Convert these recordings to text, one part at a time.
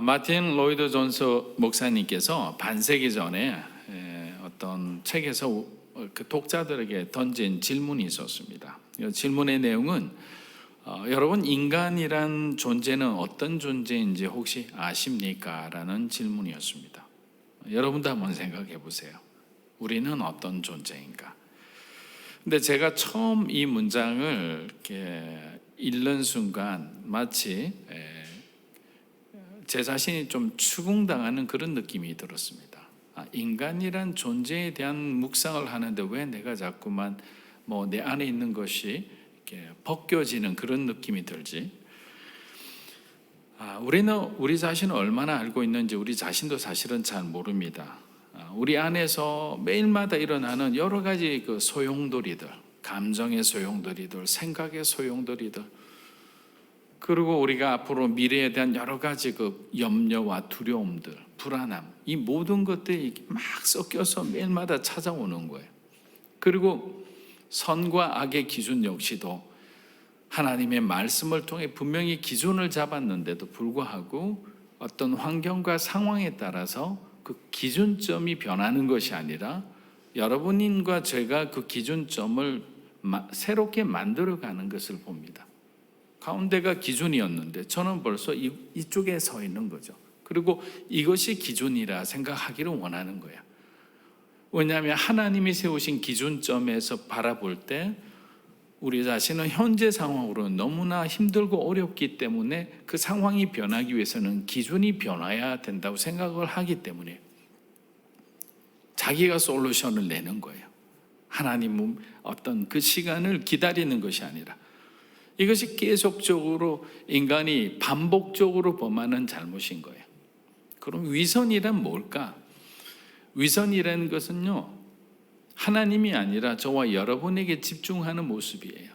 마틴 로이드 존스 목사님께서 반세기 전에 어떤 책에서 그 독자들에게 던진 질문이 있었습니다. 이 질문의 내용은 여러분, 인간이란 존재는 어떤 존재인지 혹시 아십니까? 라는 질문이었습니다. 여러분도 한번 생각해 보세요. 우리는 어떤 존재인가? 근데 제가 처음 이 문장을 이렇게 읽는 순간 마치 제 자신이 좀 추궁당하는 그런 느낌이 들었습니다. 인간이란 존재에 대한 묵상을 하는데 왜 내가 자꾸만 내 안에 있는 것이 이렇게 벗겨지는 그런 느낌이 들지? 우리는 우리 자신을 얼마나 알고 있는지 우리 자신도 사실은 잘 모릅니다. 우리 안에서 매일마다 일어나는 여러 가지 그 소용돌이들, 감정의 소용돌이들, 생각의 소용돌이들, 그리고 우리가 앞으로 미래에 대한 여러 가지 그 염려와 두려움들, 불안함, 이 모든 것들이 막 섞여서 매일마다 찾아오는 거예요. 그리고 선과 악의 기준 역시도 하나님의 말씀을 통해 분명히 기준을 잡았는데도 불구하고 어떤 환경과 상황에 따라서 그 기준점이 변하는 것이 아니라 여러분과 제가 그 기준점을 새롭게 만들어가는 것을 봅니다. 가운데가 기준이었는데 저는 벌써 이쪽에 서 있는 거죠. 그리고 이것이 기준이라 생각하기를 원하는 거야. 왜냐하면 하나님이 세우신 기준점에서 바라볼 때 우리 자신은 현재 상황으로 너무나 힘들고 어렵기 때문에 그 상황이 변하기 위해서는 기준이 변화해야 된다고 생각을 하기 때문에 자기가 솔루션을 내는 거예요. 하나님은 어떤 그 시간을 기다리는 것이 아니라 이것이 계속적으로 인간이 반복적으로 범하는 잘못인 거예요. 그럼 위선이란 뭘까? 위선이라는 것은요, 하나님이 아니라 저와 여러분에게 집중하는 모습이에요.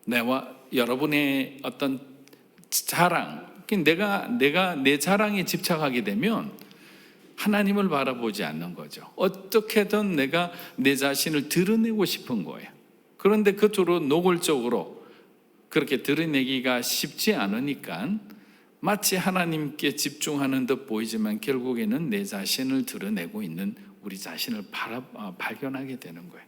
내와 여러분의 어떤 자랑, 내가 내 자랑에 집착하게 되면 하나님을 바라보지 않는 거죠. 어떻게든 내가 내 자신을 드러내고 싶은 거예요. 그런데 그토록 노골적으로 그렇게 드러내기가 쉽지 않으니까 마치 하나님께 집중하는 듯 보이지만 결국에는 내 자신을 드러내고 있는 우리 자신을 발견하게 되는 거예요.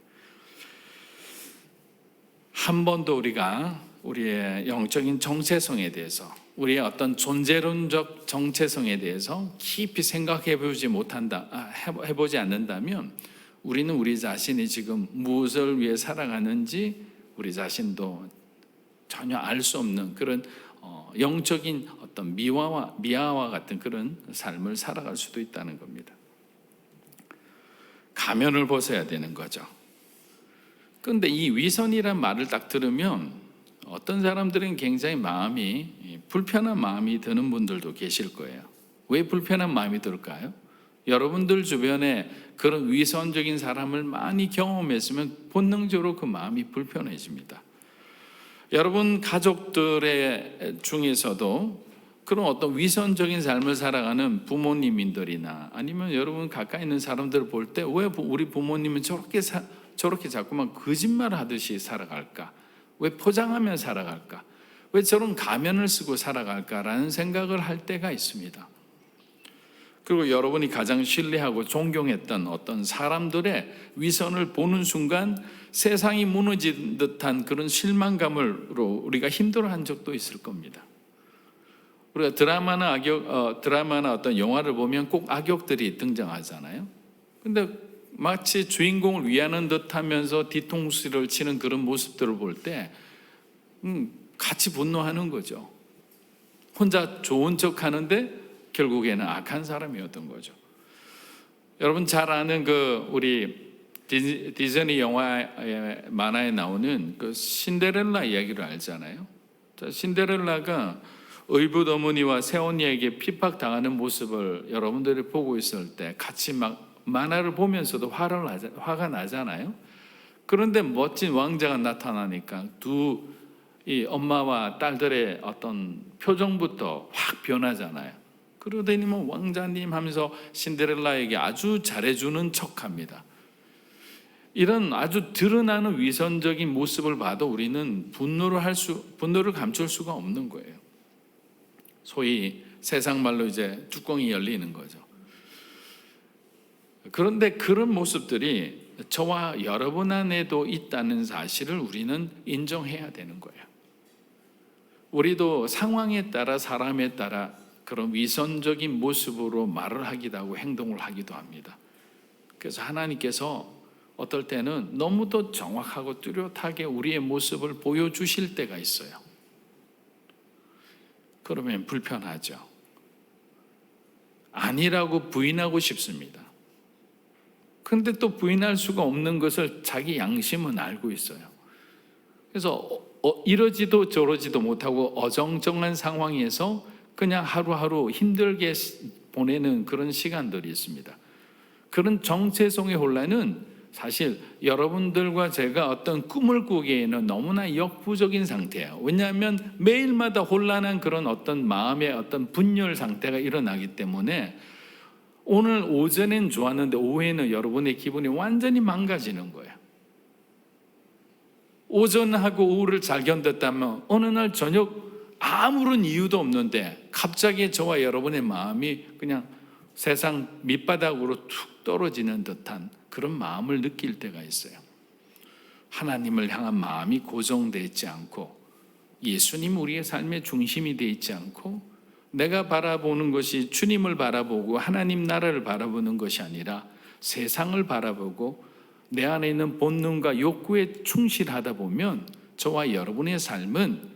한 번도 우리가 우리의 영적인 정체성에 대해서, 우리의 어떤 존재론적 정체성에 대해서 깊이 해보지 않는다면 우리는 우리 자신이 지금 무엇을 위해 살아가는지 우리 자신도 전혀 알 수 없는 그런 영적인 어떤 미아와 같은 그런 삶을 살아갈 수도 있다는 겁니다. 가면을 벗어야 되는 거죠. 그런데 이 위선이란 말을 딱 들으면 어떤 사람들은 굉장히 마음이 불편한 마음이 드는 분들도 계실 거예요. 왜 불편한 마음이 들까요? 여러분들 주변에 그런 위선적인 사람을 많이 경험했으면 본능적으로 그 마음이 불편해집니다. 여러분 가족들의 중에서도 그런 어떤 위선적인 삶을 살아가는 부모님들이나 아니면 여러분 가까이 있는 사람들을 볼 때 왜 우리 부모님은 저렇게 자꾸만 거짓말 하듯이 살아갈까? 왜 포장하며 살아갈까? 왜 저런 가면을 쓰고 살아갈까라는 생각을 할 때가 있습니다. 그리고 여러분이 가장 신뢰하고 존경했던 어떤 사람들의 위선을 보는 순간 세상이 무너진 듯한 그런 실망감으로 우리가 힘들어한 적도 있을 겁니다. 우리가 드라마나 어떤 영화를 보면 꼭 악역들이 등장하잖아요. 근데 마치 주인공을 위하는 듯하면서 뒤통수를 치는 그런 모습들을 볼 때 같이 분노하는 거죠. 혼자 좋은 척 하는데 결국에는 악한 사람이었던 거죠. 여러분 잘 아는 우리 디즈니 영화의 만화에 나오는 그 신데렐라 이야기를 알잖아요. 신데렐라가 의붓 어머니와 새언니에게 핍박당하는 모습을 여러분들이 보고 있을 때 같이 막 만화를 보면서도 화가 나잖아요. 그런데 멋진 왕자가 나타나니까 이 엄마와 딸들의 어떤 표정부터 확 변하잖아요. 그러더니 왕자님 하면서 신데렐라에게 아주 잘해주는 척합니다. 이런 아주 드러나는 위선적인 모습을 봐도 우리는 분노를 감출 수가 없는 거예요. 소위 세상 말로 이제 뚜껑이 열리는 거죠. 그런데 그런 모습들이 저와 여러분 안에도 있다는 사실을 우리는 인정해야 되는 거예요. 우리도 상황에 따라 사람에 따라 그런 위선적인 모습으로 말을 하기도 하고 행동을 하기도 합니다. 그래서 하나님께서 어떨 때는 너무도 정확하고 뚜렷하게 우리의 모습을 보여주실 때가 있어요. 그러면 불편하죠. 아니라고 부인하고 싶습니다. 근데 또 부인할 수가 없는 것을 자기 양심은 알고 있어요. 그래서 이러지도 저러지도 못하고 어정쩡한 상황에서 그냥 하루하루 힘들게 보내는 그런 시간들이 있습니다. 그런 정체성의 혼란은 사실 여러분들과 제가 어떤 꿈을 꾸기에는 너무나 역부족인 상태예요. 왜냐하면 매일마다 혼란한 그런 어떤 마음의 어떤 분열 상태가 일어나기 때문에 오늘 오전엔 좋았는데 오후에는 여러분의 기분이 완전히 망가지는 거예요. 오전하고 오후를 잘 견뎠다면 어느 날 저녁 아무런 이유도 없는데 갑자기 저와 여러분의 마음이 그냥 세상 밑바닥으로 툭 떨어지는 듯한 그런 마음을 느낄 때가 있어요. 하나님을 향한 마음이 고정되어 있지 않고 예수님 우리의 삶의 중심이 되어 있지 않고 내가 바라보는 것이 주님을 바라보고 하나님 나라를 바라보는 것이 아니라 세상을 바라보고 내 안에 있는 본능과 욕구에 충실하다 보면 저와 여러분의 삶은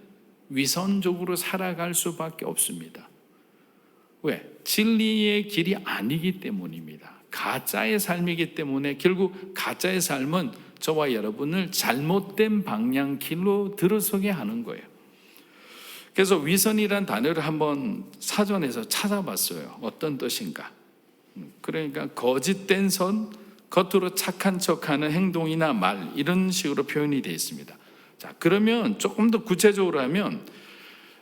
위선적으로 살아갈 수밖에 없습니다. 왜? 진리의 길이 아니기 때문입니다. 가짜의 삶이기 때문에 결국 가짜의 삶은 저와 여러분을 잘못된 방향길로 들어서게 하는 거예요. 그래서 위선이란 단어를 한번 사전에서 찾아봤어요. 어떤 뜻인가? 그러니까 거짓된 선, 겉으로 착한 척하는 행동이나 말 이런 식으로 표현이 되어 있습니다. 자, 그러면 조금 더 구체적으로 하면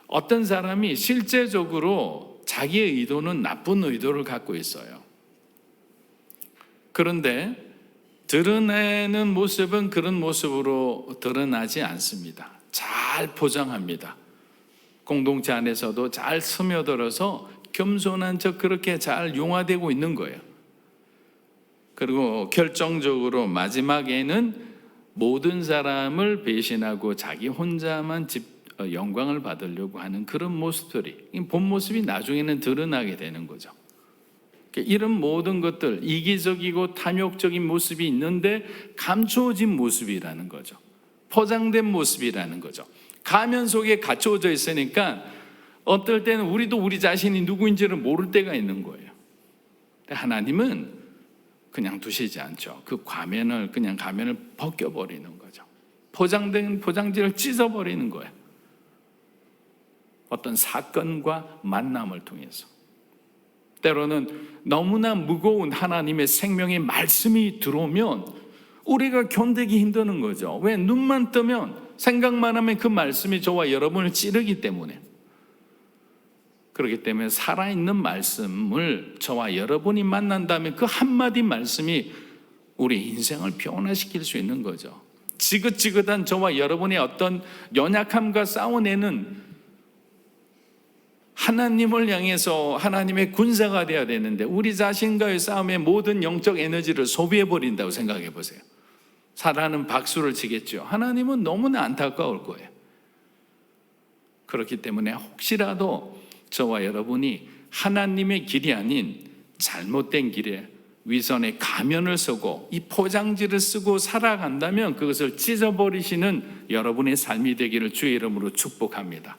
어떤 사람이 실제적으로 자기의 의도는 나쁜 의도를 갖고 있어요. 그런데 드러내는 모습은 그런 모습으로 드러나지 않습니다. 잘 포장합니다. 공동체 안에서도 잘 스며들어서 겸손한 척 그렇게 잘 융화되고 있는 거예요. 그리고 결정적으로 마지막에는 모든 사람을 배신하고 자기 혼자만 영광을 받으려고 하는 그런 모습들이 본 모습이 나중에는 드러나게 되는 거죠. 이런 모든 것들, 이기적이고 탐욕적인 모습이 있는데 감추어진 모습이라는 거죠. 포장된 모습이라는 거죠. 가면 속에 갇혀져 있으니까 어떨 때는 우리도 우리 자신이 누구인지를 모를 때가 있는 거예요. 하나님은 그냥 두시지 않죠. 그 가면을 벗겨버리는 거죠. 포장된 포장지를 찢어버리는 거예요. 어떤 사건과 만남을 통해서. 때로는 너무나 무거운 하나님의 생명의 말씀이 들어오면 우리가 견디기 힘드는 거죠. 왜? 눈만 뜨면 생각만 하면 그 말씀이 저와 여러분을 찌르기 때문에. 그렇기 때문에 살아있는 말씀을 저와 여러분이 만난다면 그 한마디 말씀이 우리 인생을 변화시킬 수 있는 거죠. 지긋지긋한 저와 여러분의 어떤 연약함과 싸워내는 하나님을 향해서 하나님의 군사가 되어야 되는데 우리 자신과의 싸움에 모든 영적 에너지를 소비해버린다고 생각해 보세요. 사라는 박수를 치겠죠. 하나님은 너무나 안타까울 거예요. 그렇기 때문에 혹시라도 저와 여러분이 하나님의 길이 아닌 잘못된 길에 위선의 가면을 쓰고 이 포장지를 쓰고 살아간다면 그것을 찢어버리시는 여러분의 삶이 되기를 주의 이름으로 축복합니다.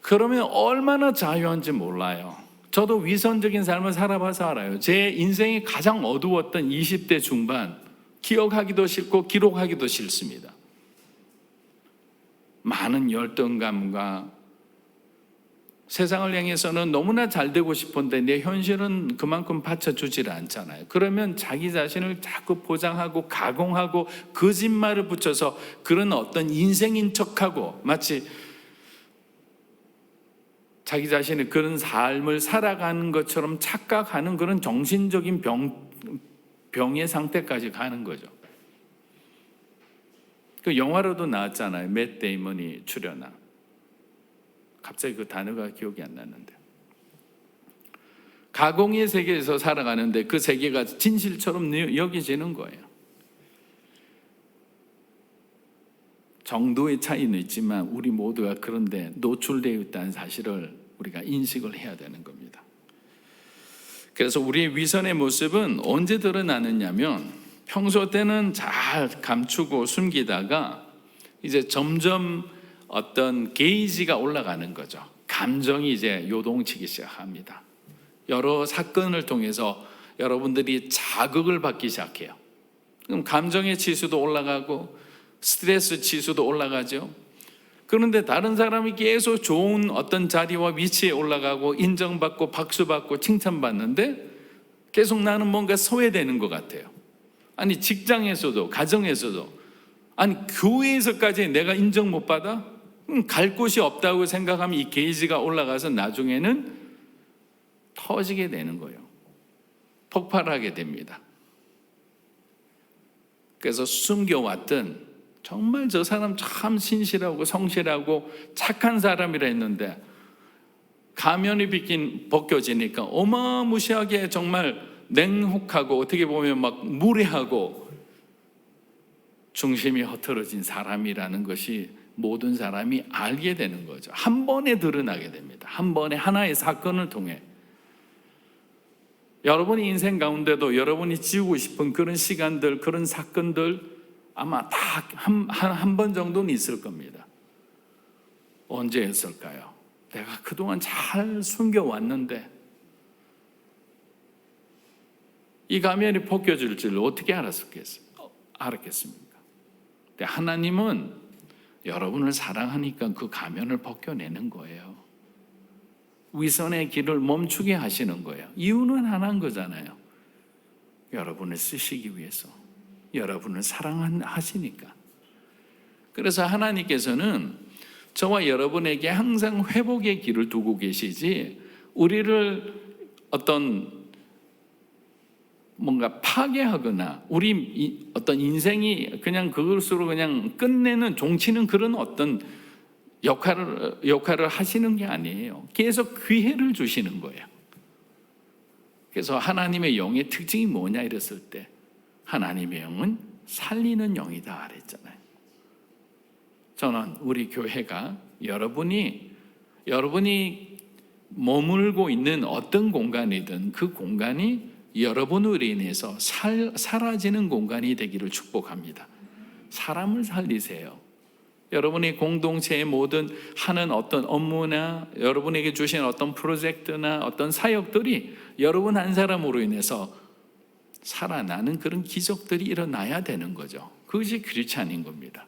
그러면 얼마나 자유한지 몰라요. 저도 위선적인 삶을 살아봐서 알아요. 제 인생이 가장 어두웠던 20대 중반, 기억하기도 싫고 기록하기도 싫습니다. 많은 열등감과 세상을 향해서는 너무나 잘 되고 싶은데 내 현실은 그만큼 받쳐주질 않잖아요. 그러면 자기 자신을 자꾸 포장하고 가공하고 거짓말을 붙여서 그런 어떤 인생인 척하고 마치 자기 자신이 그런 삶을 살아가는 것처럼 착각하는 그런 정신적인 병의 상태까지 가는 거죠. 그 영화로도 나왔잖아요. 맷 데이먼이 출연한. 갑자기 그 단어가 기억이 안 났는데. 가공의 세계에서 살아가는데 그 세계가 진실처럼 여겨지는 거예요. 정도의 차이는 있지만 우리 모두가 그런데 노출되어 있다는 사실을 우리가 인식을 해야 되는 겁니다. 그래서 우리의 위선의 모습은 언제 드러나느냐면 평소 때는 잘 감추고 숨기다가 이제 점점 어떤 게이지가 올라가는 거죠. 감정이 이제 요동치기 시작합니다. 여러 사건을 통해서 여러분들이 자극을 받기 시작해요. 그럼 감정의 지수도 올라가고 스트레스 지수도 올라가죠. 그런데 다른 사람이 계속 좋은 어떤 자리와 위치에 올라가고 인정받고 박수받고 칭찬받는데 계속 나는 뭔가 소외되는 것 같아요. 아니 직장에서도 가정에서도 아니 교회에서까지 내가 인정 못 받아? 갈 곳이 없다고 생각하면 이 게이지가 올라가서 나중에는 터지게 되는 거예요. 폭발하게 됩니다. 그래서 숨겨왔던 정말 저 사람 참 신실하고 성실하고 착한 사람이라 했는데 가면이 벗겨지니까 어마무시하게 정말 냉혹하고 어떻게 보면 막 무례하고 중심이 흐트러진 사람이라는 것이 모든 사람이 알게 되는 거죠. 한 번에 드러나게 됩니다. 한 번에 하나의 사건을 통해 여러분의 인생 가운데도 여러분이 지우고 싶은 그런 시간들, 그런 사건들 아마 다 한 번 정도는 있을 겁니다. 언제 했을까요? 내가 그동안 잘 숨겨왔는데 이 가면이 벗겨질 줄 어떻게 알았겠습니까? 근데 하나님은 여러분을 사랑하니까 그 가면을 벗겨내는 거예요. 위선의 길을 멈추게 하시는 거예요. 이유는 하나인 거잖아요. 여러분을 쓰시기 위해서. 여러분을 사랑하시니까. 그래서 하나님께서는 저와 여러분에게 항상 회복의 길을 두고 계시지 우리를 어떤 뭔가 파괴하거나 우리 어떤 인생이 그냥 그것으로 그냥 끝내는 종치는 그런 어떤 역할을 하시는 게 아니에요. 계속 기회를 주시는 거예요. 그래서 하나님의 영의 특징이 뭐냐 이랬을 때 하나님의 영은 살리는 영이다 그랬잖아요. 저는 우리 교회가 여러분이 머물고 있는 어떤 공간이든 그 공간이 여러분으로 인해서 사라지는 공간이 되기를 축복합니다. 사람을 살리세요. 여러분이 공동체의 모든 하는 어떤 업무나 여러분에게 주신 어떤 프로젝트나 어떤 사역들이 여러분 한 사람으로 인해서 살아나는 그런 기적들이 일어나야 되는 거죠. 그것이 크리스찬인 겁니다.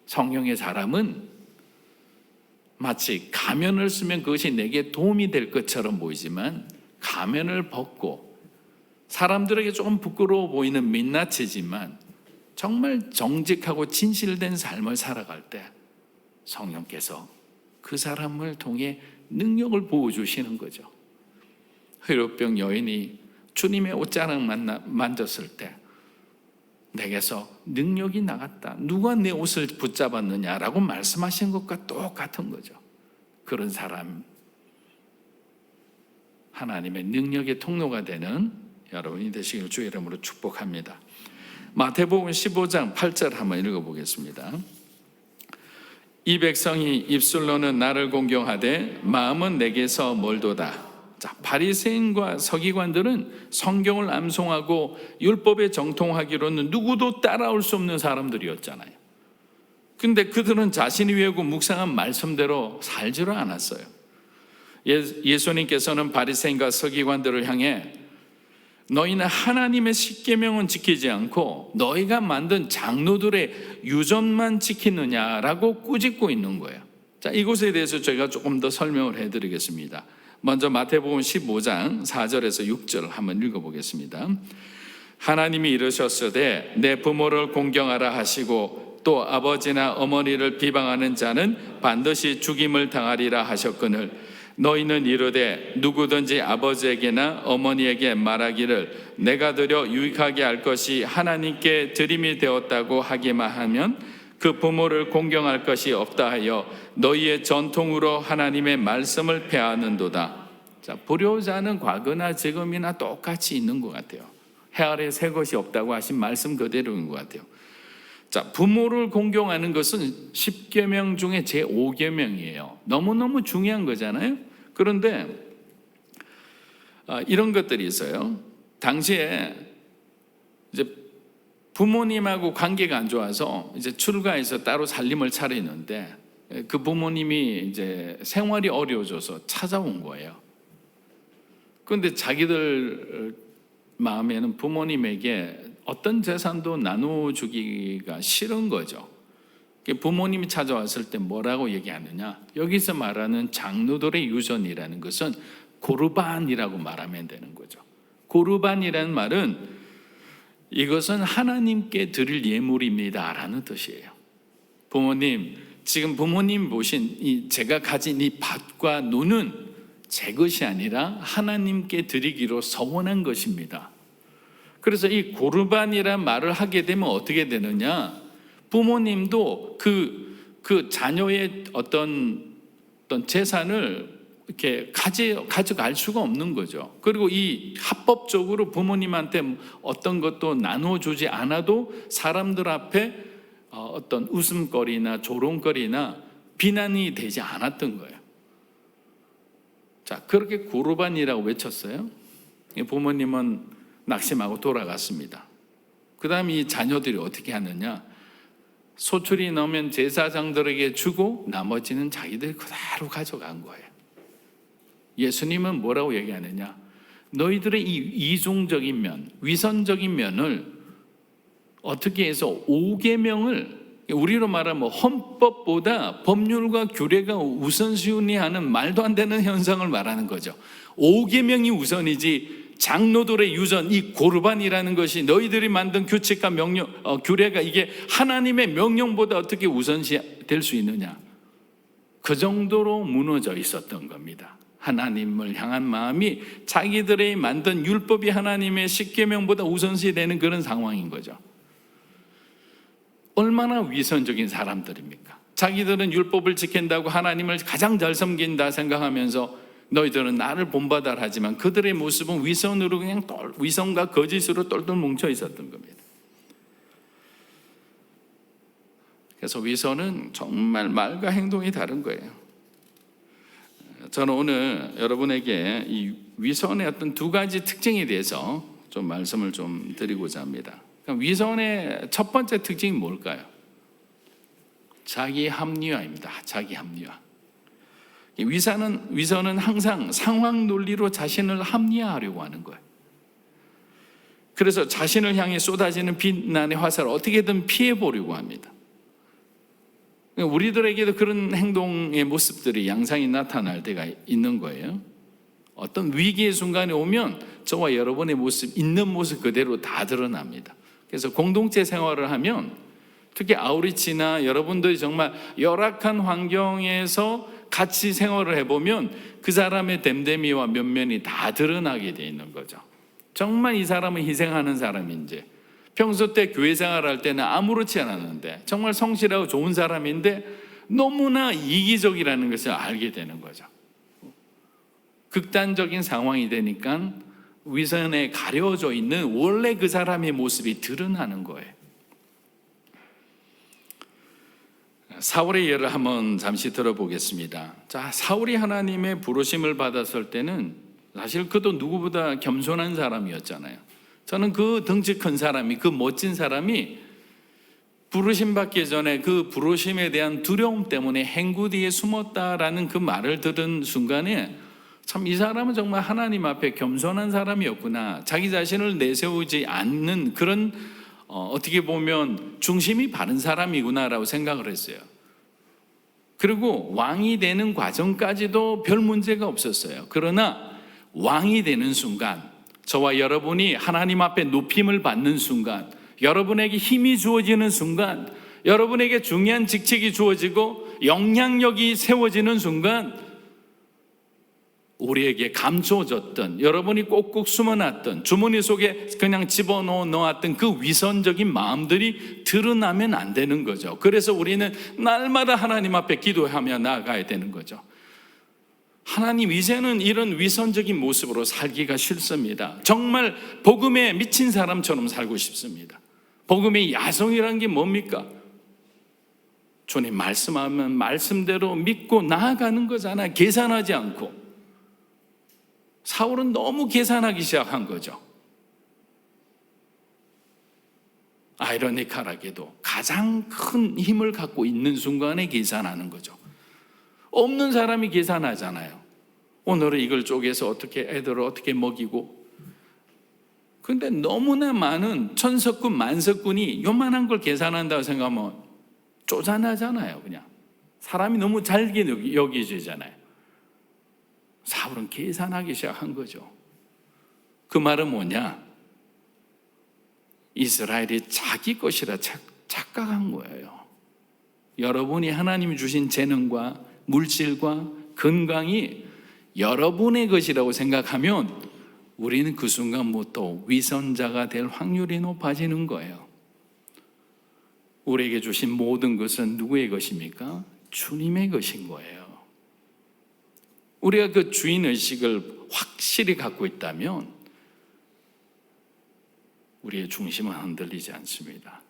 성령의 사람은 마치 가면을 쓰면 그것이 내게 도움이 될 것처럼 보이지만 가면을 벗고 사람들에게 조금 부끄러워 보이는 민낯이지만 정말 정직하고 진실된 삶을 살아갈 때 성령께서 그 사람을 통해 능력을 부어주시는 거죠. 회로병 여인이 주님의 옷자락 만졌을 때 내게서 능력이 나갔다. 누가 내 옷을 붙잡았느냐라고 말씀하신 것과 똑같은 거죠. 그런 사람, 하나님의 능력의 통로가 되는 여러분이 되시길 주의 이름으로 축복합니다. 마태복음 15장 8절 한번 읽어보겠습니다. 이 백성이 입술로는 나를 공경하되 마음은 내게서 멀도다. 자, 바리새인과 서기관들은 성경을 암송하고 율법에 정통하기로는 누구도 따라올 수 없는 사람들이었잖아요. 근데 그들은 자신이 외우고 묵상한 말씀대로 살지를 않았어요. 예수님께서는 바리새인과 서기관들을 향해 너희는 하나님의 십계명은 지키지 않고 너희가 만든 장로들의 유전만 지키느냐라고 꾸짖고 있는 거예요. 자, 이것에 대해서 제가 조금 더 설명을 해드리겠습니다. 먼저 마태복음 15장 4절에서 6절 한번 읽어보겠습니다. 하나님이 이르셨으되 내 부모를 공경하라 하시고 또 아버지나 어머니를 비방하는 자는 반드시 죽임을 당하리라 하셨거늘 너희는 이르되 누구든지 아버지에게나 어머니에게 말하기를 내가 드려 유익하게 할 것이 하나님께 드림이 되었다고 하기만 하면 그 부모를 공경할 것이 없다 하여 너희의 전통으로 하나님의 말씀을 폐하는도다. 자, 불효자는 과거나 지금이나 똑같이 있는 것 같아요. 해 아래 새 것이 없다고 하신 말씀 그대로인 것 같아요. 자, 부모를 공경하는 것은 10계명 중에 제5계명이에요. 너무너무 중요한 거잖아요. 그런데 이런 것들이 있어요. 당시에 이제 부모님하고 관계가 안 좋아서 이제 출가해서 따로 살림을 차리는데 그 부모님이 이제 생활이 어려워져서 찾아온 거예요. 그런데 자기들 마음에는 부모님에게 어떤 재산도 나눠주기가 싫은 거죠. 부모님이 찾아왔을 때 뭐라고 얘기하느냐? 여기서 말하는 장로들의 유전이라는 것은 고르반이라고 말하면 되는 거죠. 고르반이라는 말은 이것은 하나님께 드릴 예물입니다 라는 뜻이에요. 부모님, 지금 부모님 보신 제가 가진 이 밭과 노는 제 것이 아니라 하나님께 드리기로 서원한 것입니다. 그래서 이 고르반이란 말을 하게 되면 어떻게 되느냐? 부모님도 그 자녀의 어떤 재산을 이렇게 가져갈 수가 없는 거죠. 그리고 이 합법적으로 부모님한테 어떤 것도 나눠주지 않아도 사람들 앞에 어떤 웃음거리나 조롱거리나 비난이 되지 않았던 거예요. 자, 그렇게 고르반이라고 외쳤어요. 부모님은 낙심하고 돌아갔습니다. 그 다음에 이 자녀들이 어떻게 하느냐? 소출이 나오면 제사장들에게 주고 나머지는 자기들이 그대로 가져간 거예요. 예수님은 뭐라고 얘기하느냐? 너희들의 이 이중적인 면, 위선적인 면을 어떻게 해서 5계명을 우리로 말하면 헌법보다 법률과 규례가 우선순위하는 말도 안 되는 현상을 말하는 거죠. 5계명이 우선이지 장로들의 유전, 이 고르반이라는 것이 너희들이 만든 규칙과 명령, 규례가 이게 하나님의 명령보다 어떻게 우선시 될 수 있느냐? 그 정도로 무너져 있었던 겁니다. 하나님을 향한 마음이 자기들의 만든 율법이 하나님의 10계명보다 우선시 되는 그런 상황인 거죠. 얼마나 위선적인 사람들입니까? 자기들은 율법을 지킨다고 하나님을 가장 잘 섬긴다 생각하면서 너희들은 나를 본받아라 하지만 그들의 모습은 위선으로 그냥 위선과 거짓으로 똘똘 뭉쳐 있었던 겁니다. 그래서 위선은 정말 말과 행동이 다른 거예요. 저는 오늘 여러분에게 이 위선의 어떤 두 가지 특징에 대해서 좀 말씀을 좀 드리고자 합니다. 위선의 첫 번째 특징이 뭘까요? 자기 합리화입니다. 자기 합리화. 위선은 항상 상황 논리로 자신을 합리화하려고 하는 거예요. 그래서 자신을 향해 쏟아지는 비난의 화살을 어떻게든 피해보려고 합니다. 우리들에게도 그런 행동의 모습들이 양상이 나타날 때가 있는 거예요. 어떤 위기의 순간이 오면 저와 여러분의 모습, 있는 모습 그대로 다 드러납니다. 그래서 공동체 생활을 하면 특히 아우리치나 여러분들이 정말 열악한 환경에서 같이 생활을 해보면 그 사람의 됨됨이와 면면이 다 드러나게 돼 있는 거죠. 정말 이 사람은 희생하는 사람인지, 평소 때 교회 생활할 때는 아무렇지 않았는데 정말 성실하고 좋은 사람인데 너무나 이기적이라는 것을 알게 되는 거죠. 극단적인 상황이 되니까 위선에 가려져 있는 원래 그 사람의 모습이 드러나는 거예요. 사울의 예를 한번 잠시 들어보겠습니다. 자, 사울이 하나님의 부르심을 받았을 때는 사실 그도 누구보다 겸손한 사람이었잖아요. 저는 그 덩치 큰 사람이, 그 멋진 사람이 부르심 받기 전에 그 부르심에 대한 두려움 때문에 행구 뒤에 숨었다라는 그 말을 들은 순간에 참 이 사람은 정말 하나님 앞에 겸손한 사람이었구나. 자기 자신을 내세우지 않는 그런 어떻게 보면 중심이 바른 사람이구나라고 생각을 했어요. 그리고 왕이 되는 과정까지도 별 문제가 없었어요. 그러나 왕이 되는 순간, 저와 여러분이 하나님 앞에 높임을 받는 순간, 여러분에게 힘이 주어지는 순간, 여러분에게 중요한 직책이 주어지고 영향력이 세워지는 순간, 우리에게 감춰졌던, 여러분이 꼭꼭 숨어놨던, 주머니 속에 그냥 집어넣었던 그 위선적인 마음들이 드러나면 안 되는 거죠. 그래서 우리는 날마다 하나님 앞에 기도하며 나아가야 되는 거죠. 하나님, 이제는 이런 위선적인 모습으로 살기가 싫습니다. 정말 복음에 미친 사람처럼 살고 싶습니다. 복음의 야성이란 게 뭡니까? 주님 말씀하면 말씀대로 믿고 나아가는 거잖아요. 계산하지 않고. 사울은 너무 계산하기 시작한 거죠. 아이러니컬하게도 가장 큰 힘을 갖고 있는 순간에 계산하는 거죠. 없는 사람이 계산하잖아요. 오늘은 이걸 쪼개서 어떻게 애들을 어떻게 먹이고. 근데 너무나 많은 천석군 만석군이 요만한 걸 계산한다고 생각하면 쪼잔하잖아요. 그냥 사람이 너무 잘게 여겨지잖아요. 사울은 계산하기 시작한 거죠. 그 말은 뭐냐? 이스라엘이 자기 것이라 착각한 거예요. 여러분이 하나님이 주신 재능과 물질과 건강이 여러분의 것이라고 생각하면 우리는 그 순간부터 위선자가 될 확률이 높아지는 거예요. 우리에게 주신 모든 것은 누구의 것입니까? 주님의 것인 거예요. 우리가 그 주인의식을 확실히 갖고 있다면 우리의 중심은 흔들리지 않습니다.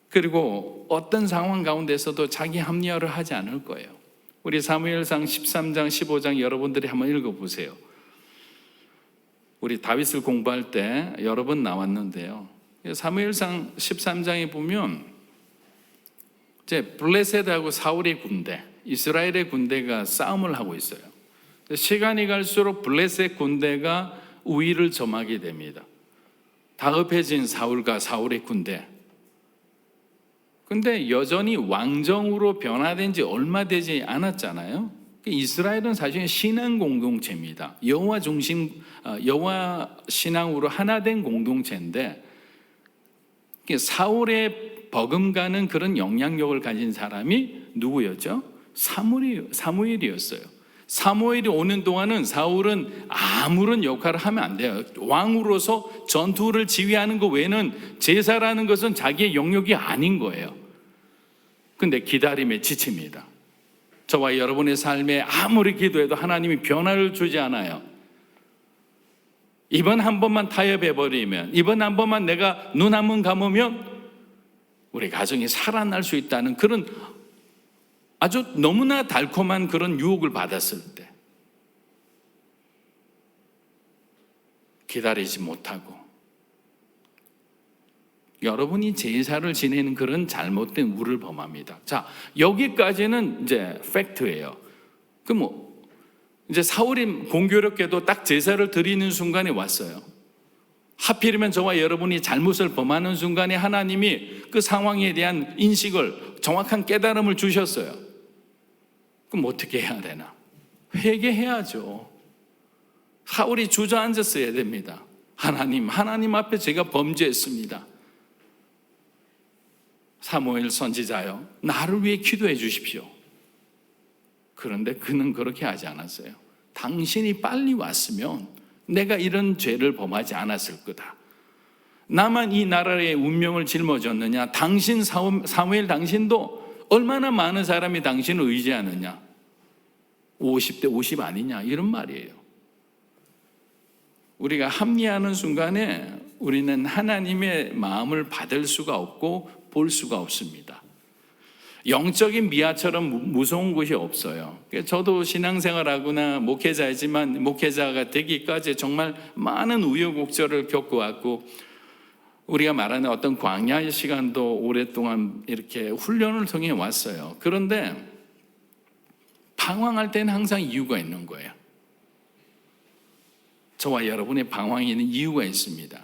그리고 어떤 상황 가운데서도 자기 합리화를 하지 않을 거예요. 우리 사무엘상 13장, 15장 여러분들이 한번 읽어보세요. 우리 다윗을 공부할 때 여러 번 나왔는데요. 사무엘상 13장에 보면 이제 블레셋하고 사울의 군대, 이스라엘의 군대가 싸움을 하고 있어요. 시간이 갈수록 블레셋 군대가 우위를 점하게 됩니다. 다급해진 사울과 사울의 군대. 근데 여전히 왕정으로 변화된 지 얼마 되지 않았잖아요. 이스라엘은 사실 신앙 공동체입니다. 여호와 신앙으로 하나 된 공동체인데 사울의 버금가는 그런 영향력을 가진 사람이 누구였죠? 사무엘이었어요. 사무엘이 오는 동안은 사울은 아무런 역할을 하면 안 돼요. 왕으로서 전투를 지휘하는 것 외에는 제사라는 것은 자기의 영역이 아닌 거예요. 근데 기다림에 지칩니다. 저와 여러분의 삶에 아무리 기도해도 하나님이 변화를 주지 않아요. 이번 한 번만 타협해버리면, 이번 한 번만 내가 눈 한 번 감으면 우리 가정이 살아날 수 있다는 그런 아주 너무나 달콤한 그런 유혹을 받았을 때 기다리지 못하고 여러분이 제사를 지내는 그런 잘못된 우를 범합니다. 자, 여기까지는 이제 팩트예요. 이제 사울이 공교롭게도 딱 제사를 드리는 순간에 왔어요. 하필이면 저와 여러분이 잘못을 범하는 순간에 하나님이 그 상황에 대한 인식을, 정확한 깨달음을 주셨어요. 그럼 어떻게 해야 되나? 회개해야죠. 사울이 주저앉았어야 됩니다. 하나님 앞에 제가 범죄했습니다. 사무엘 선지자요, 나를 위해 기도해 주십시오. 그런데 그는 그렇게 하지 않았어요. 당신이 빨리 왔으면 내가 이런 죄를 범하지 않았을 거다. 나만 이 나라의 운명을 짊어졌느냐? 당신 사무엘 당신도 얼마나 많은 사람이 당신을 의지하느냐? 50대 50 아니냐? 이런 말이에요. 우리가 합리하는 순간에 우리는 하나님의 마음을 받을 수가 없고 볼 수가 없습니다. 영적인 미아처럼 무서운 것이 없어요. 저도 신앙생활하거나 목회자이지만 목회자가 되기까지 정말 많은 우여곡절을 겪어왔고 우리가 말하는 어떤 광야의 시간도 오랫동안 이렇게 훈련을 통해 왔어요. 그런데 방황할 때는 항상 이유가 있는 거예요. 저와 여러분의 방황에는 이유가 있습니다.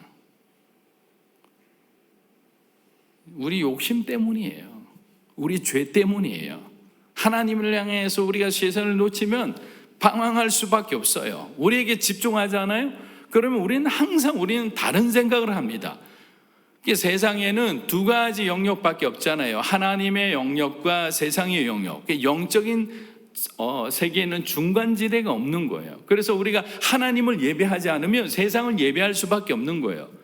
우리 욕심 때문이에요. 우리 죄 때문이에요. 하나님을 향해서 우리가 시선을 놓치면 방황할 수밖에 없어요. 우리에게 집중하지 않아요? 그러면 우리는 다른 생각을 합니다. 세상에는 두 가지 영역밖에 없잖아요. 하나님의 영역과 세상의 영역. 영적인 세계에는 중간지대가 없는 거예요. 그래서 우리가 하나님을 예배하지 않으면 세상을 예배할 수밖에 없는 거예요.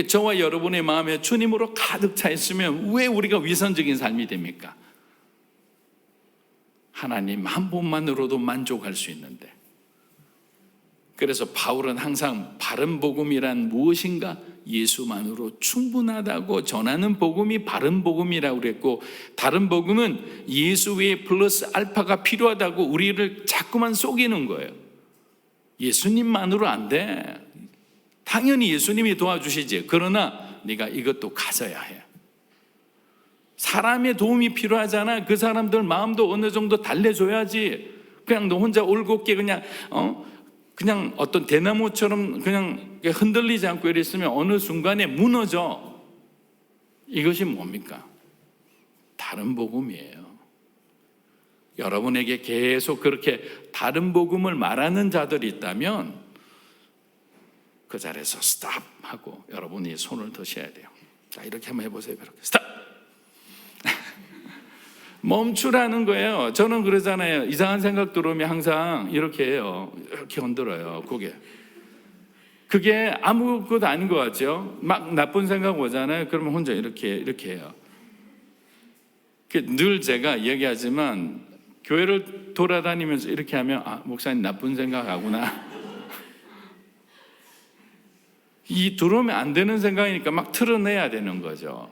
저와 여러분의 마음에 주님으로 가득 차 있으면 왜 우리가 위선적인 삶이 됩니까? 하나님 한 분만으로도 만족할 수 있는데, 그래서 바울은 항상 바른 복음이란 무엇인가? 예수만으로 충분하다고 전하는 복음이 바른 복음이라고 그랬고, 다른 복음은 예수 외에 플러스 알파가 필요하다고 우리를 자꾸만 속이는 거예요. 예수님만으로 안 돼. 당연히 예수님이 도와주시지. 그러나 네가 이것도 가져야 해. 사람의 도움이 필요하잖아. 그 사람들 마음도 어느 정도 달래줘야지. 그냥 너 혼자 올곧게 그냥 어떤 대나무처럼 그냥 흔들리지 않고 이랬으면 어느 순간에 무너져. 이것이 뭡니까? 다른 복음이에요. 여러분에게 계속 그렇게 다른 복음을 말하는 자들이 있다면 그 자리에서 스탑 하고 여러분이 손을 드셔야 돼요. 자, 이렇게 한번 해보세요. 이렇게 스탑. 멈추라는 거예요. 저는 그러잖아요. 이상한 생각 들어오면 항상 이렇게 해요. 이렇게 흔들어요, 고개. 그게 아무것도 아닌 것 같죠? 막 나쁜 생각 오잖아요. 그러면 혼자 이렇게 해요. 늘 제가 얘기하지만 교회를 돌아다니면서 이렇게 하면 목사님 나쁜 생각하구나. 이 들어오면 안 되는 생각이니까 막 틀어내야 되는 거죠.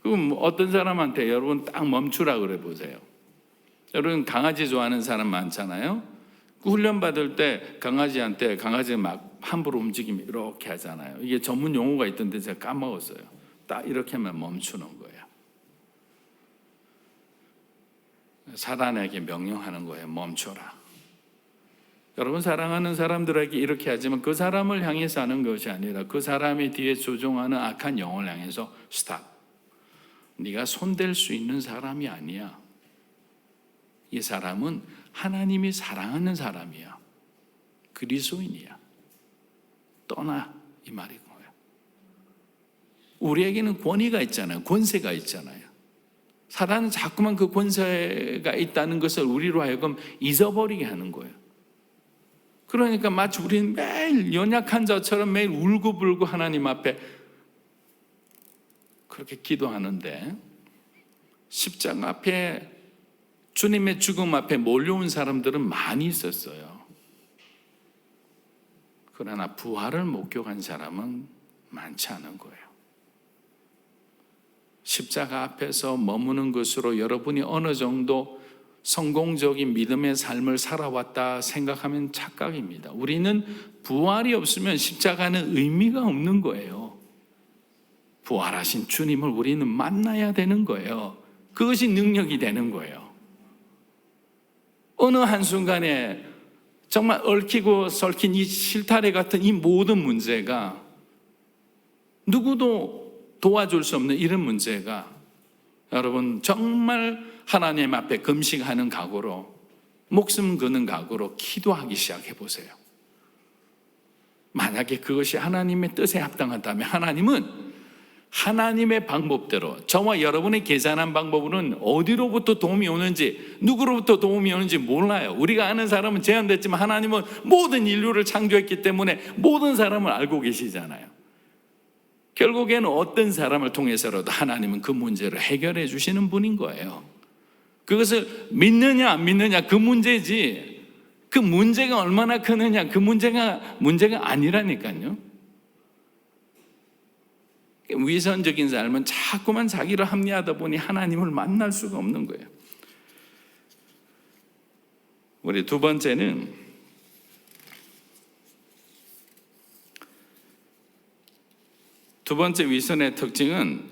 그럼 어떤 사람한테 여러분 딱 멈추라 그래 보세요. 여러분 강아지 좋아하는 사람 많잖아요. 그 훈련 받을 때 강아지한테 막 함부로 움직이면 이렇게 하잖아요. 이게 전문 용어가 있던데 제가 까먹었어요. 딱 이렇게 하면 멈추는 거예요. 사단에게 명령하는 거예요. 멈춰라. 여러분 사랑하는 사람들에게 이렇게 하지만 그 사람을 향해서 하는 것이 아니라 그 사람의 뒤에 조종하는 악한 영을 향해서 스탑. 네가 손댈 수 있는 사람이 아니야. 이 사람은 하나님이 사랑하는 사람이야. 그리스도인이야. 떠나, 이 말인 거예요. 우리에게는 권위가 있잖아요. 권세가 있잖아요. 사단은 자꾸만 그 권세가 있다는 것을 우리로 하여금 잊어버리게 하는 거예요. 그러니까 마치 우리는 매일 연약한 자처럼 매일 울고불고 하나님 앞에 그렇게 기도하는데, 십자가 앞에 주님의 죽음 앞에 몰려온 사람들은 많이 있었어요. 그러나 부활을 목격한 사람은 많지 않은 거예요. 십자가 앞에서 머무는 것으로 여러분이 어느 정도 성공적인 믿음의 삶을 살아왔다 생각하면 착각입니다. 우리는 부활이 없으면 십자가는 의미가 없는 거예요. 부활하신 주님을 우리는 만나야 되는 거예요. 그것이 능력이 되는 거예요. 어느 한순간에 정말 얽히고 설킨 이 실타래 같은 이 모든 문제가, 누구도 도와줄 수 없는 이런 문제가, 여러분 정말 하나님 앞에 금식하는 각오로, 목숨 거는 각오로 기도하기 시작해 보세요. 만약에 그것이 하나님의 뜻에 합당하다면 하나님은 하나님의 방법대로, 저와 여러분의 계산한 방법으로는 어디로부터 도움이 오는지, 누구로부터 도움이 오는지 몰라요. 우리가 아는 사람은 제한됐지만 하나님은 모든 인류를 창조했기 때문에 모든 사람을 알고 계시잖아요. 결국에는 어떤 사람을 통해서라도 하나님은 그 문제를 해결해 주시는 분인 거예요. 그것을 믿느냐 안 믿느냐 그 문제지, 그 문제가 얼마나 크느냐 그 문제가 아니라니까요. 위선적인 삶은 자꾸만 자기를 합리하다 보니 하나님을 만날 수가 없는 거예요. 우리 두 번째는 두 번째 위선의 특징은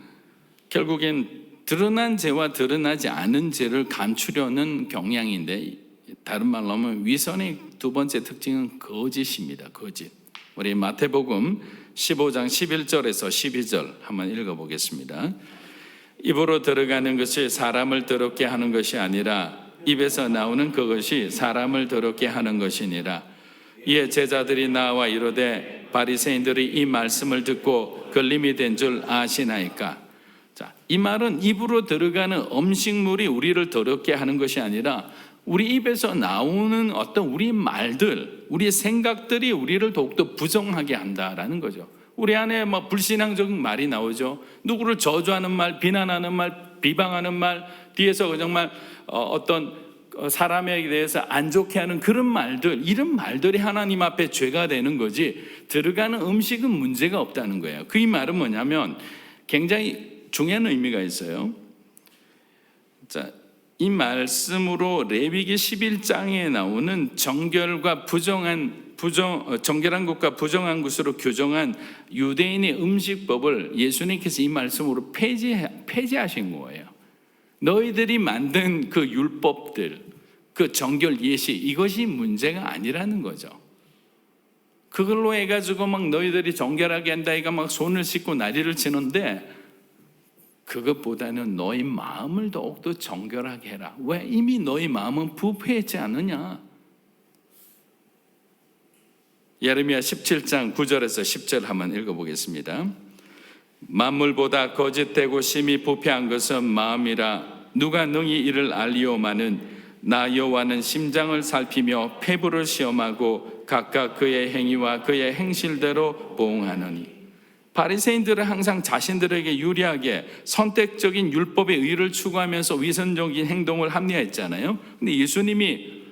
결국엔 드러난 죄와 드러나지 않은 죄를 감추려는 경향인데, 다른 말로 하면 위선의 두 번째 특징은 거짓입니다. 거짓. 우리 마태복음 15장 11절에서 12절 한번 읽어보겠습니다. 입으로 들어가는 것이 사람을 더럽게 하는 것이 아니라 입에서 나오는 그것이 사람을 더럽게 하는 것이니라. 이에 제자들이 나와 이르되 바리새인들이 이 말씀을 듣고 걸림이 된 줄 아시나이까. 자, 이 말은 입으로 들어가는 음식물이 우리를 더럽게 하는 것이 아니라 우리 입에서 나오는 어떤 우리 말들, 우리의 생각들이 우리를 더욱더 부정하게 한다라는 거죠. 우리 안에 불신앙적인 말이 나오죠. 누구를 저주하는 말, 비난하는 말, 비방하는 말, 뒤에서 정말 어떤 사람에게 대해서 안 좋게 하는 그런 말들, 이런 말들이 하나님 앞에 죄가 되는 거지 들어가는 음식은 문제가 없다는 거예요. 그 이 말은 뭐냐면 굉장히 중요한 의미가 있어요. 자, 이 말씀으로 레위기 11장에 나오는 정결한 것과 부정한 것으로 규정한 유대인의 음식법을 예수님께서 이 말씀으로 폐지하신 거예요. 너희들이 만든 그 율법들, 그 정결 예시, 이것이 문제가 아니라는 거죠. 그걸로 해가지고 막 너희들이 정결하게 한다 해가 막 손을 씻고 난리를 치는데, 그것보다는 너희 마음을 더욱더 정결하게 해라. 왜? 이미 너희 마음은 부패했지 않느냐. 예레미야 17장 9절에서 10절 한번 읽어보겠습니다. 만물보다 거짓되고 심히 부패한 것은 마음이라. 누가 능히 이를 알리오마는 나 여호와는 심장을 살피며 폐부를 시험하고 각각 그의 행위와 그의 행실대로 보응하느니. 바리새인들은 항상 자신들에게 유리하게 선택적인 율법의 의를 추구하면서 위선적인 행동을 합리화했잖아요. 근데 예수님이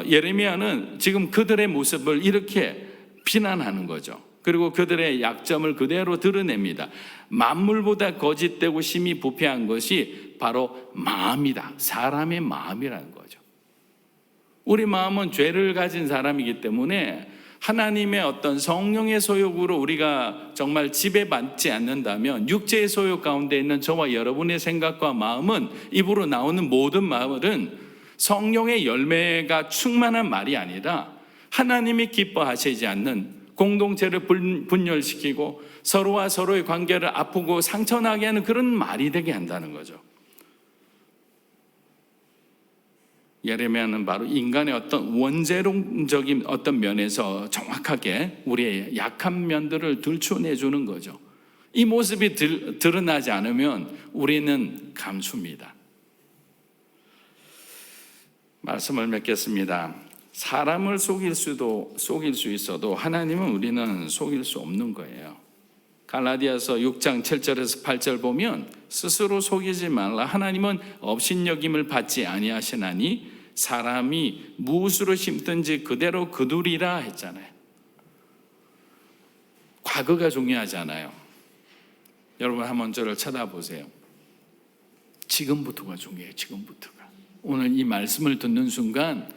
예레미야는 지금 그들의 모습을 이렇게 비난하는 거죠. 그리고 그들의 약점을 그대로 드러냅니다. 만물보다 거짓되고 심히 부패한 것이 바로 마음이다. 사람의 마음이라는 거죠. 우리 마음은 죄를 가진 사람이기 때문에 하나님의 어떤 성령의 소욕으로 우리가 정말 지배받지 않는다면 육체의 소욕 가운데 있는 저와 여러분의 생각과 마음은, 입으로 나오는 모든 말은 성령의 열매가 충만한 말이 아니라 하나님이 기뻐하시지 않는, 공동체를 분열시키고 서로와 서로의 관계를 아프고 상처나게 하는 그런 말이 되게 한다는 거죠. 예레미야는 바로 인간의 어떤 원죄론적인 어떤 면에서 정확하게 우리의 약한 면들을 들춰내주는 거죠. 이 모습이 드러나지 않으면 우리는 감춥니다. 말씀을 맺겠습니다. 사람을 속일 수 있어도 하나님은 우리는 속일 수 없는 거예요. 갈라디아서 6장 7절에서 8절 보면 스스로 속이지 말라. 하나님은 업신여김을 받지 아니하시나니 사람이 무엇으로 심든지 그대로 거두리라 했잖아요. 과거가 중요하잖아요. 여러분 한번 저를 쳐다보세요. 지금부터가 중요해요. 지금부터가. 오늘 이 말씀을 듣는 순간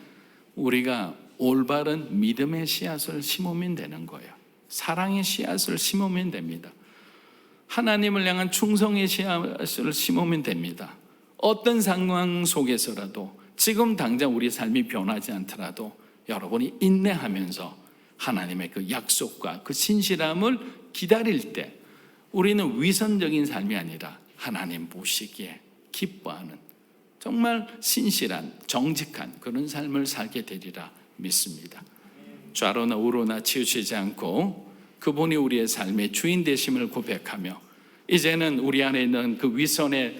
우리가 올바른 믿음의 씨앗을 심으면 되는 거예요. 사랑의 씨앗을 심으면 됩니다. 하나님을 향한 충성의 씨앗을 심으면 됩니다. 어떤 상황 속에서라도, 지금 당장 우리 삶이 변하지 않더라도 여러분이 인내하면서 하나님의 그 약속과 그 신실함을 기다릴 때 우리는 위선적인 삶이 아니라 하나님 보시기에 기뻐하는 정말 신실한 정직한 그런 삶을 살게 되리라 믿습니다. 좌로나 우로나 치우치지 않고 그분이 우리의 삶의 주인 되심을 고백하며 이제는 우리 안에 있는 그 위선의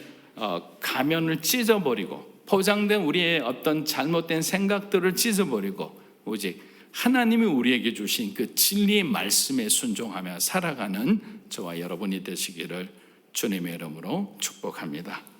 가면을 찢어버리고 포장된 우리의 어떤 잘못된 생각들을 찢어버리고 오직 하나님이 우리에게 주신 그 진리의 말씀에 순종하며 살아가는 저와 여러분이 되시기를 주님의 이름으로 축복합니다.